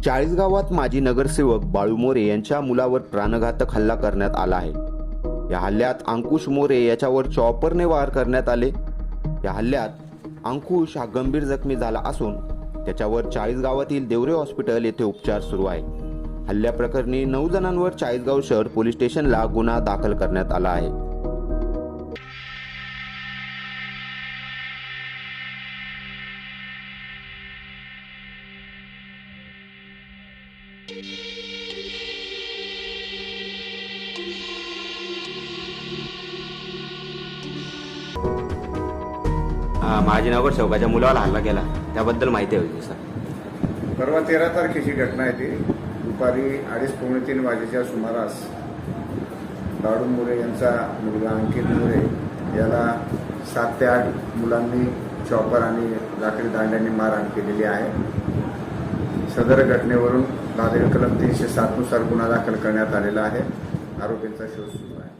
चाळीसगावात माजी नगरसेवक बाळू मोरे यांच्या मुलावर प्राणघातक हल्ला करण्यात आला आहे। या हल्ल्यात अंकुश मोरे याच्यावर चॉपरने वार करण्यात आले। या हल्ल्यात अंकुश हा गंभीर जखमी झाला असून त्याच्यावर चाळीसगावातील देवरे हॉस्पिटल येथे उपचार सुरू आहे। हल्ल्याप्रकरणी 9 जणांवर चाळीसगाव शहर पोलीस स्टेशनला गुन्हा दाखल करण्यात आला आहे। माजी नगरसेवकाच्या मुलाला हल्ला केला त्याबद्दल माहिती हवी सर। परवा 13 तारखेची घटना आहे ती। दुपारी 2:30-3 वाजेच्या सुमारास बाळू मोरे यांचा मुलगा अंकित मोरे याला 7 ते 8 मुलांनी चॉपर आणि लाकडी दांड्यांनी मारहाण केलेली आहे। सदर घटनेवरून भादेड कलम 307 नुसार गुन्हा दाखल करण्यात आलेला आहे। आरोपींचा शोध सुरू आहे।